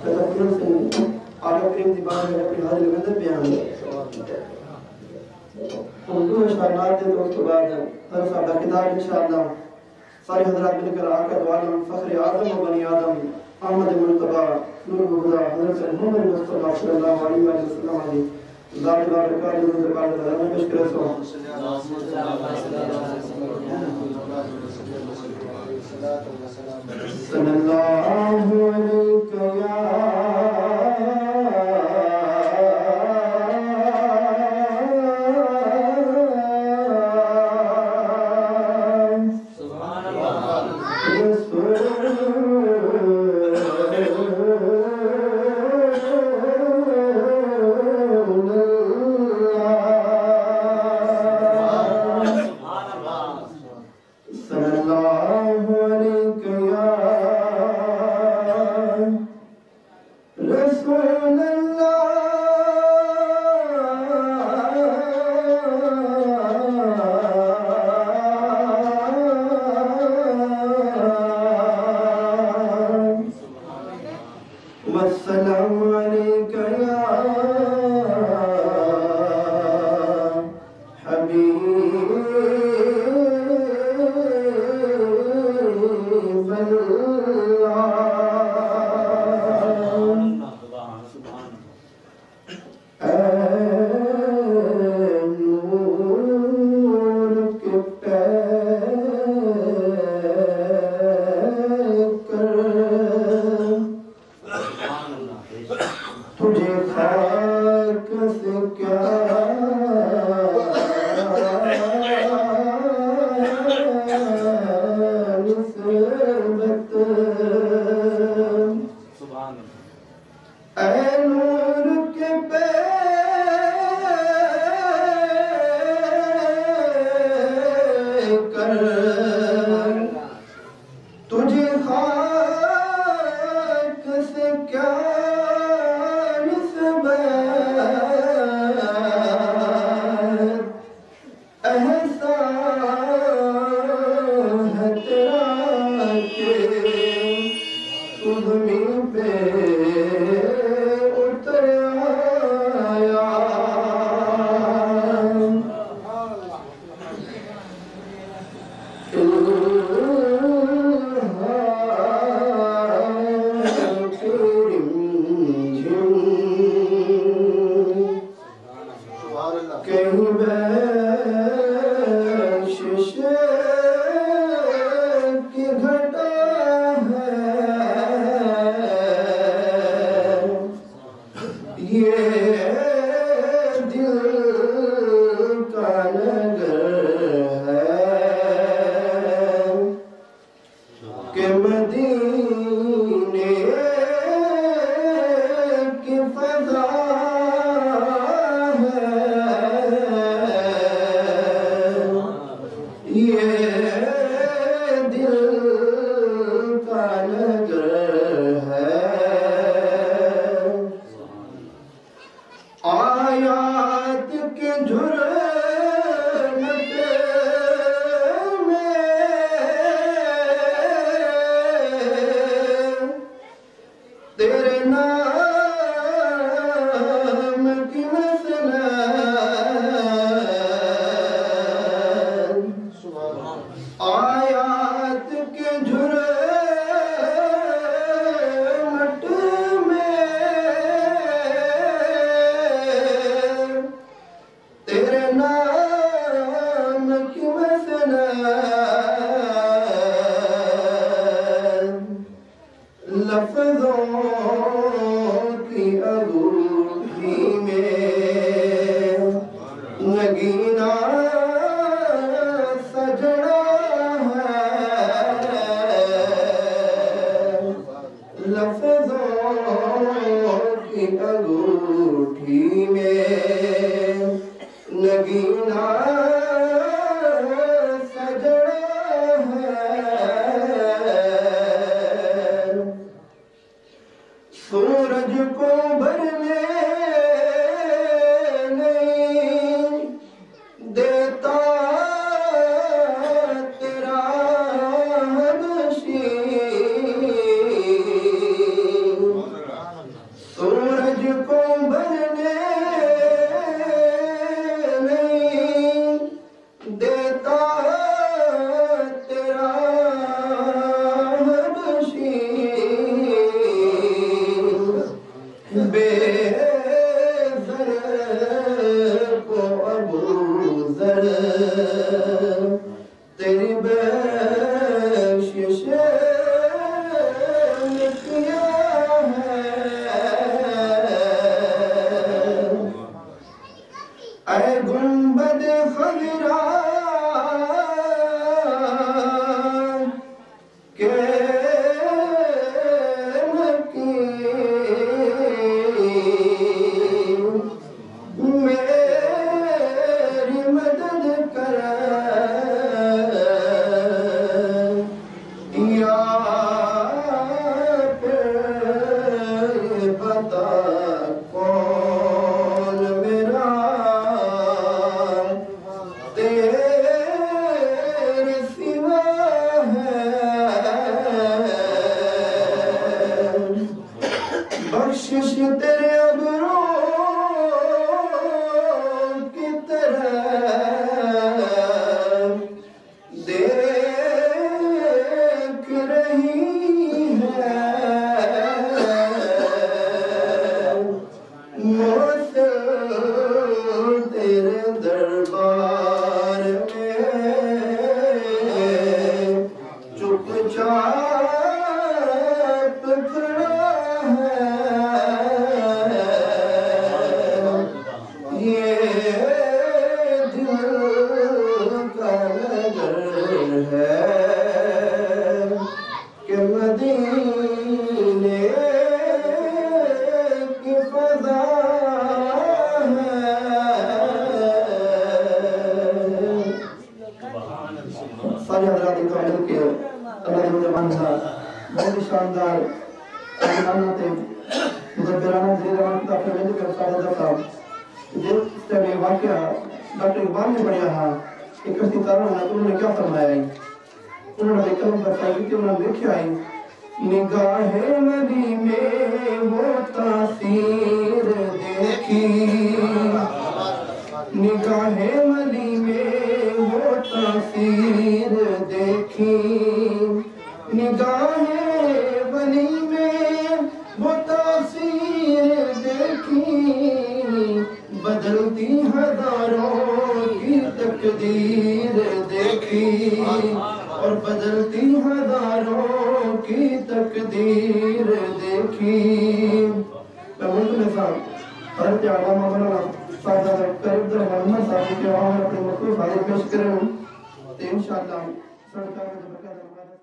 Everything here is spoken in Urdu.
تدبر سے آقا کریم دی بات میں اپنی حاضر میں بیان اردو اشارات دے تو اس کے بعد ہر سادہ کتاب انشاءاللہ سارے حضرات مل کر آقا دو عالم فخر آدم و بنی آدم احمد منتبہ نور بہدہ حضرت محمد مصطفیٰ صلی اللہ علیہ وسلم علیہ ذات اللہ برکات حضرت قادر اللہ میں پیش کرے سو صلی اللہ علیہ خدا کون میرا تیرے سوا ہے بخشش تیرے ابروں کی طرح دیکھ رہی ہے موصل تیرے دربار میں چپ چاپ کھڑا ہے یہ دل کا نگر ہے کہ مدینے کی فضا ہے سارے حضرات کو علم کے اللہ مہربان تھا بہت شاندار امانہ تھے مدبرانہ زیرانہ کتاب میں جو کہ سارے دفعہ جس طرح واقعہ ڈاکٹر اقبال نے پڑھا ہے کہ کسی طرح انہوں نے کیا فرمایا ہے انہوں نے کلم پر پڑھی کہ انہوں نے لکھا ہے نگاہ ولی میں وہ تاثیر دیکھی نگاہ ولی میں وہ تاثیر دیکھی نگاہ ولی میں وہ تاثیر دیکھی بدلتی ہزاروں کی تقدیر دیکھی اور بدلتی ہزاروں کی تقدیر دیکھی میں ملک میں صاحب حضرت علامہ مولانا صاحب قریب در محمد صاحب کے وہاں اپنے مطلوب حاضر پیش کریں تو انشاءاللہ سڑکہ میں